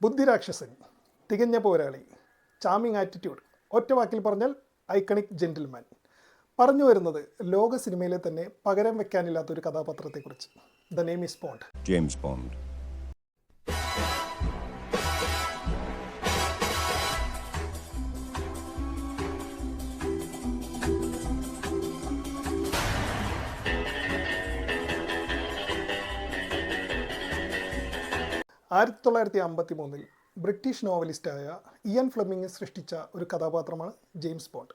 ബുദ്ധിരാക്ഷസൻ, തികഞ്ഞ പോരാളി, charming attitude, ഒറ്റ വാക്കിൽ പറഞ്ഞാൽ ഐക്കണിക് ജെന്റിൽമാൻ. പറഞ്ഞു വരുന്നത് ലോക സിനിമയിലെ തന്നെ പകരം വെക്കാനില്ലാത്ത ഒരു കഥാപാത്രത്തെക്കുറിച്ച്. The name is Bond. James Bond. 1953 British നോവലിസ്റ്റായ ഇയൻ ഫ്ലെമിംഗ് സൃഷ്ടിച്ച ഒരു കഥാപാത്രമാണ് ജെയിംസ് ബോണ്ട്.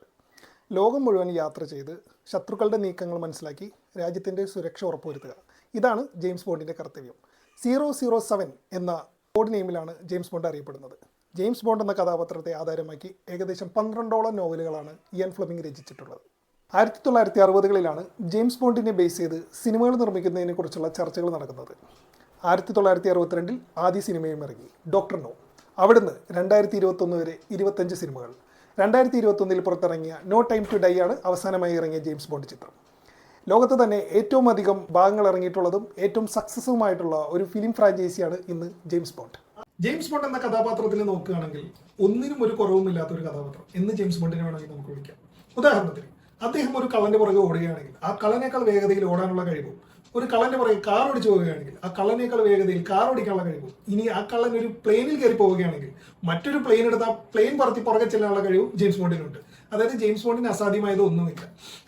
ലോകം മുഴുവൻ യാത്ര ചെയ്ത് ശത്രുക്കളുടെ നീക്കങ്ങൾ മനസ്സിലാക്കി രാജ്യത്തിൻ്റെ സുരക്ഷ ഉറപ്പുവരുത്തുക. ഇതാണ് ജെയിംസ് ബോണ്ടിൻ്റെ കർത്തവ്യം. 007 എന്ന കോഡ് നെയിമിലാണ് ജെയിംസ് ബോണ്ട് അറിയപ്പെടുന്നത്. ജെയിംസ് ബോണ്ട് എന്ന കഥാപാത്രത്തെ ആധാരമാക്കി ഏകദേശം 12ഓളം നോവലുകളാണ് ഇയൻ ഫ്ലെമിംഗ് രചിച്ചിട്ടുള്ളത്. 1960കളിലാണ് ജെയിംസ് ബോണ്ടിനെ ബേസ് ചെയ്ത് സിനിമകൾ നിർമ്മിക്കുന്നതിനെക്കുറിച്ചുള്ള ചർച്ചകൾ നടക്കുന്നത്. 1962 ആദ്യ സിനിമയും ഇറങ്ങി, ഡോക്ടർ നോ. അവിടുന്ന് 2021 വരെ 25 സിനിമകൾ. 2021 പുറത്തിറങ്ങിയ നോ ടൈം ടു ഡൈ ആണ് അവസാനമായി ഇറങ്ങിയ ജെയിംസ് ബോണ്ട് ചിത്രം. ലോകത്ത് തന്നെ ഏറ്റവും അധികം ഭാഗങ്ങൾ ഇറങ്ങിയിട്ടുള്ളതും ഏറ്റവും സക്സസ്ഫുമായിട്ടുള്ള ഒരു ഫിലിം ഫ്രാഞ്ചൈസിയാണ് ഇന്ന് ജെയിംസ് ബോണ്ട്. ജെയിംസ് ബോണ്ട് എന്ന കഥാപാത്രത്തിൽ നോക്കുകയാണെങ്കിൽ ഒന്നിനും ഒരു കുറവുമില്ലാത്ത ഒരു കഥാപാത്രം എന്ന് ജെയിംസ് ബോണ്ടിനെ വേണമെങ്കിൽ നമുക്ക് വിളിക്കാം. ഉദാഹരണത്തിന്, അദ്ദേഹം ഒരു കള്ളന്റെ പുറകെ ഓടുകയാണെങ്കിൽ ആ കള്ളനേക്കാൾ വേഗതയിൽ ഓടാനുള്ള കഴിവും, ഒരു കള്ളന്റെ പുറകെ കാർ ഓടിച്ചു പോവുകയാണെങ്കിൽ ആ കള്ളനേക്കാൾ വേഗതയിൽ കാർ ഓടിക്കാനുള്ള കഴിവും, ഇനി ആ കള്ളൻ ഒരു പ്ലെയിനിൽ കയറി പോവുകയാണെങ്കിൽ മറ്റൊരു പ്ലെയിൻ എടുത്ത് ആ പ്ലെയിൻ പറത്തി പുറകെ ചെല്ലാനുള്ള കഴിവും ജെയിംസ് ബോണ്ടിനുണ്ട്. അതായത് ജെയിംസ് ബോണ്ടിന് അസാധ്യമായത് ഒന്നുമില്ല.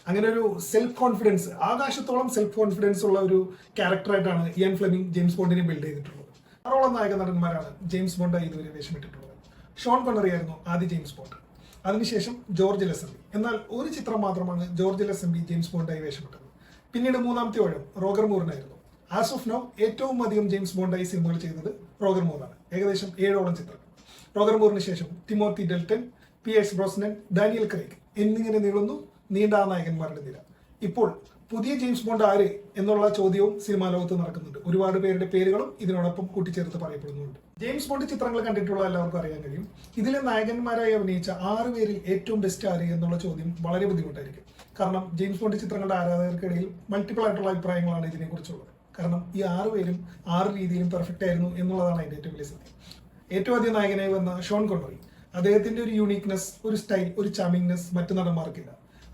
അങ്ങനെ ഒരു സെൽഫ് കോൺഫിഡൻസ്, ആകാശത്തോളം സെൽഫ് കോൺഫിഡൻസ് ഉള്ള ഒരു ക്യാരക്ടറായിട്ടാണ് ഇയൻ ഫ്ലെമിംഗ് ജെയിംസ് ബോണ്ടിനെ ബിൽഡ് ചെയ്തിട്ടുള്ളത്. 6ഓളം നായക നടന്മാരാണ് ജെയിംസ് ബോണ്ട് ഇതുവരെ വേഷമിട്ടിട്ടുള്ളത്. ഷോൺ കോണറി ആയിരുന്നു ആദ്യ ജെയിംസ് ബോണ്ട്, അതിനുശേഷം ജോർജ് ലെസംബി. എന്നാൽ ഒരു ചിത്രം മാത്രമാണ് ജോർജ് ലെസംബി ജെയിംസ് ബോണ്ടായി വേഷമിട്ടത്. പിന്നീട് മൂന്നാമത്തെ ഊഴം റോഗർ മൂറിനായിരുന്നു. ആസ് ഓഫ് നൗ ഏറ്റവും അധികം ജെയിംസ് ബോണ്ടായി സിനിമകൾ ചെയ്തത് റോഗർ മൂറാണ്, ഏകദേശം 7ഓളം ചിത്രങ്ങൾ. റോഗർ മൂറിന് ശേഷം Timothy ഡെൽട്ടൺ, Pierce Brosnan, Daniel Craig എന്നിങ്ങനെ നീളുന്നു നീണ്ട നായകന്മാരുടെ നിര. ഇപ്പോൾ പുതിയ ജെയിംസ് ബോണ്ട് ആര് എന്നുള്ള ചോദ്യവും സിനിമാ ലോകത്ത് നടക്കുന്നുണ്ട്. ഒരുപാട് പേരുടെ പേരുകളും ഇതിനോടൊപ്പം കൂട്ടിച്ചേർത്ത് പറയപ്പെടുന്നുണ്ട്. ജെയിംസ് ബോണ്ട് ചിത്രങ്ങൾ കണ്ടിട്ടുള്ള എല്ലാവർക്കും അറിയാൻ കഴിയും, ഇതിലെ നായകന്മാരായി അഭിനയിച്ച 6 പേരിൽ ഏറ്റവും ബെസ്റ്റ് ആര് എന്നുള്ള ചോദ്യം വളരെ ബുദ്ധിമുട്ടായിരിക്കും. കാരണം ജെയിംസ് ബോണ്ട് ചിത്രങ്ങളുടെ ആരാധകർക്കിടയിൽ മൾട്ടിപ്പിൾ ആയിട്ടുള്ള അഭിപ്രായങ്ങളാണ് ഇതിനെക്കുറിച്ചുള്ളത്. കാരണം ഈ 6 പേരും 6 രീതിയിലും പെർഫെക്റ്റ് ആയിരുന്നു എന്നുള്ളതാണ് അതിൻ്റെ ഏറ്റവും വലിയ സത്യം. ഏറ്റവും ആദ്യം നായകനായി വന്ന ഷോൺ കോണറി, അദ്ദേഹത്തിന്റെ ഒരു യൂണീക്നെസ്, ഒരു സ്റ്റൈൽ, ഒരു ചാമിങ്നെസ് മറ്റു നടന്മാർക്കില്ല.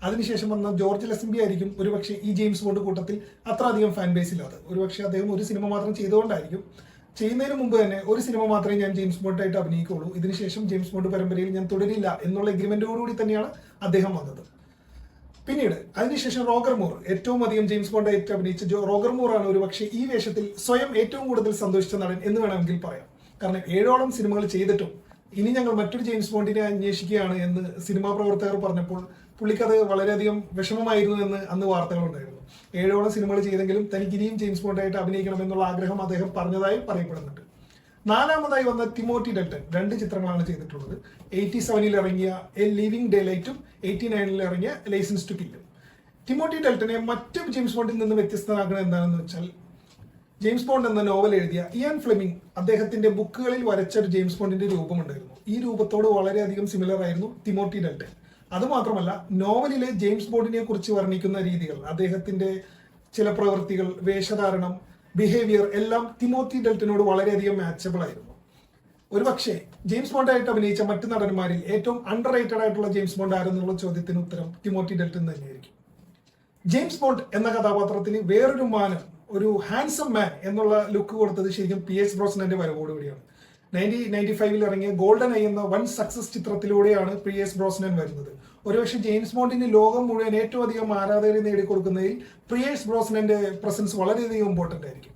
അതിനുശേഷം വന്ന ജോർജ് ലെസംബി ആയിരിക്കും ഒരുപക്ഷെ ഈ ജെയിംസ് ബോണ്ട് കൂട്ടത്തിൽ അത്ര അധികം ഫാൻ ബേസ് ഇല്ലാതെ. ഒരുപക്ഷെ അദ്ദേഹം ഒരു സിനിമ മാത്രം ചെയ്തുകൊണ്ടായിരിക്കും, ചെയ്യുന്നതിന് മുമ്പ് തന്നെ ഒരു സിനിമ മാത്രമേ ഞാൻ ജെയിംസ് ബോണ്ടായിട്ട് അഭിനയിക്കുള്ളൂ, ഇതിനുശേഷം ജെയിംസ് ബോണ്ട് പരമ്പരയിൽ ഞാൻ തുടരില്ല എന്നുള്ള എഗ്രിമെന്റോടുകൂടി തന്നെയാണ് അദ്ദേഹം വന്നത്. പിന്നീട് അതിനുശേഷം റോഗർ മൂർ, ഏറ്റവും അധികം ജെയിംസ് ബോണ്ടായിട്ട് അഭിനയിച്ച റോഗർ മൂർ ആണ് ഒരുപക്ഷെ ഈ വേഷത്തിൽ സ്വയം ഏറ്റവും കൂടുതൽ സന്തോഷിച്ച നടൻ എന്ന് വേണമെങ്കിൽ പറയാം. കാരണം 7ഓളം സിനിമകൾ ചെയ്തിട്ടും ഇനി ഞങ്ങൾ മറ്റൊരു ജെയിംസ് ബോണ്ടിനെ അന്വേഷിക്കുകയാണ് എന്ന് സിനിമാ പ്രവർത്തകർ പറഞ്ഞപ്പോൾ പുള്ളിക്കത് വളരെയധികം വിഷമമായിരുന്നു എന്ന് അന്ന് വാർത്തകളുണ്ടായിരുന്നു. 7ഓളം സിനിമകൾ ചെയ്തെങ്കിലും തനിക്ക് ഇനിയും ജെയിംസ് ബോണ്ടായിട്ട് അഭിനയിക്കണം എന്നുള്ള ആഗ്രഹം അദ്ദേഹം പറഞ്ഞതായി പറയപ്പെടുന്നുണ്ട്. 4ാമതായി വന്ന തിമോത്തി ഡെൽട്ടൺ 2 ചിത്രങ്ങളാണ് ചെയ്തിട്ടുള്ളത്. 87 ഇറങ്ങിയ എ ലിവിംഗ് ഡേ ലൈറ്റും 89 ഇറങ്ങിയ ലൈസൻസ് ടു കില്ലും. തിമോത്തി ഡെൽട്ടനെ മറ്റു ജെയിംസ് ബോണ്ടിൽ നിന്ന് വ്യത്യസ്തനാക്കുന്നത് എന്താണെന്ന് വെച്ചാൽ, ജെയിംസ് ബോണ്ട് എന്ന നോവൽ എഴുതിയ ഇയൻ ഫ്ലെമിംഗ് അദ്ദേഹത്തിന്റെ ബുക്കുകളിൽ വരച്ച ഒരു ജെയിംസ് ബോണ്ടിന്റെ രൂപമുണ്ടായിരുന്നു. ഈ രൂപത്തോട് വളരെയധികം സിമിലർ ആയിരുന്നു തിമോത്തി ഡെൽട്ടൺ. അതുമാത്രമല്ല, നോവലിലെ ജെയിംസ് ബോണ്ടിനെ കുറിച്ച് വർണ്ണിക്കുന്ന രീതികൾ, അദ്ദേഹത്തിന്റെ ചില പ്രവൃത്തികൾ, വേഷധാരണം, ബിഹേവിയർ എല്ലാം തിമോത്തി ഡെൽട്ടനോട് വളരെയധികം മാച്ചബിൾ ആയിരുന്നു. ഒരുപക്ഷെ ജെയിംസ് ബോണ്ടായിട്ട് അഭിനയിച്ച മറ്റു നടന്മാരിൽ ഏറ്റവും അണ്ടർ റേറ്റഡ് ആയിട്ടുള്ള ജെയിംസ് ബോണ്ട് ആരെന്നുള്ള ചോദ്യത്തിന് ഉത്തരം തിമോത്തി ഡെൽട്ടൻ തന്നെയായിരിക്കും. ജെയിംസ് ബോണ്ട് എന്ന കഥാപാത്രത്തിന് വേറൊരു മാനം, ഒരു ഹാൻസം മാൻ എന്നുള്ള ലുക്ക് കൊടുത്തത് ശരിക്കും പിയേഴ്സ് ബ്രോസ്നന്റെ വരവോടുകൂടിയാണ്. 1995 ഇറങ്ങിയ ഗോൾഡൻ ഐ എന്ന വൻ സക്സസ് ചിത്രത്തിലൂടെയാണ് പിയേഴ്സ് ബ്രോസ്നൻ വരുന്നത്. ഒരുപക്ഷെ ജെയിംസ് ബോണ്ടിന് ലോകം മുഴുവൻ ഏറ്റവും അധികം ആരാധകരെ നേടിക്കൊടുക്കുന്നതിൽ പിയേഴ്സ് ബ്രോസ്നന്റെ പ്രസൻസ് വളരെയധികം ഇമ്പോർട്ടന്റ് ആയിരിക്കും.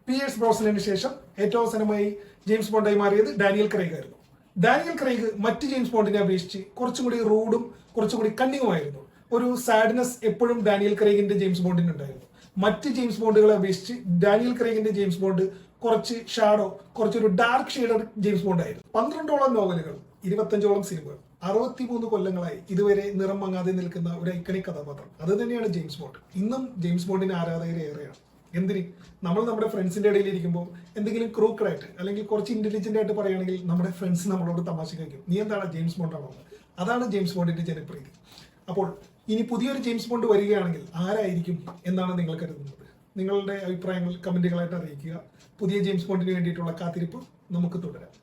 പിയേഴ്സ് ബ്രോസ്നന് ശേഷം ഏറ്റവും അവസാനമായി ജെയിംസ് ബോണ്ടായി മാറിയത് ഡാനിയൽ ക്രെയ്ഗ് ആയിരുന്നു. ഡാനിയൽ ക്രെയ്ഗ് മറ്റ് ജെയിംസ് ബോണ്ടിനെ അപേക്ഷിച്ച് കുറച്ചും കൂടി റൂഡും കുറച്ചും കൂടി കണ്ണിങ്ങുമായിരുന്നു. ഒരു സാഡ്നെസ് എപ്പോഴും ഡാനിയൽ ക്രെയ്ഗിന്റെ ജെയിംസ് ബോണ്ടിന് ഉണ്ടായിരുന്നു. മറ്റ് ജെയിംസ് ബോണ്ടുകളെ അപേക്ഷിച്ച് ഡാനിയൽ ക്രെയ്ഗിന്റെ ജെയിംസ് ബോണ്ട് കുറച്ച് ഷാഡോ, കുറച്ചൊരു ഡാർക്ക് ഷെയ്ഡർ ജെയിംസ് ബോണ്ട് ആയിരുന്നു. 12ഓളം നോവലുകൾ, 25ഓളം സിനിമകൾ, 63 കൊല്ലങ്ങളായി ഇതുവരെ നിറം മങ്ങാതെ നിൽക്കുന്ന ഒരു ഐക്കണിക് കഥാപാത്രം, അത് തന്നെയാണ് ജെയിംസ് ബോണ്ട്. ഇന്നും ജെയിംസ് ബോണ്ടിന് ആരാധകരെ ഏറെയാണ്. എന്തിന്, നമ്മൾ നമ്മുടെ ഫ്രണ്ട്സിന്റെ ഇടയിൽ ഇരിക്കുമ്പോൾ എന്തെങ്കിലും ക്രൂക്കഡായിട്ട് അല്ലെങ്കിൽ കുറച്ച് ഇന്റലിജന്റ് ആയിട്ട് പറയുകയാണെങ്കിൽ നമ്മുടെ ഫ്രണ്ട്സ് നമ്മളോട് തമാശ കഴിക്കും, നീ എന്താണ് ജെയിംസ് ബോണ്ടാണോ? അതാണ് ജെയിംസ് ബോണ്ടിന്റെ ജനപ്രീതി. അപ്പോൾ ഇനി പുതിയൊരു ജെയിംസ് ബോണ്ട് വരികയാണെങ്കിൽ ആരായിരിക്കും എന്നാണ് നിങ്ങൾ കരുതുന്നത്? നിങ്ങളുടെ അഭിപ്രായങ്ങൾ കമന്റുകളായിട്ട് അറിയിക്കുക. പുതിയ ജെയിംസ് ബോണ്ടിന് വേണ്ടിയിട്ടുള്ള കാത്തിരിപ്പ് നമുക്ക് തുടരാം.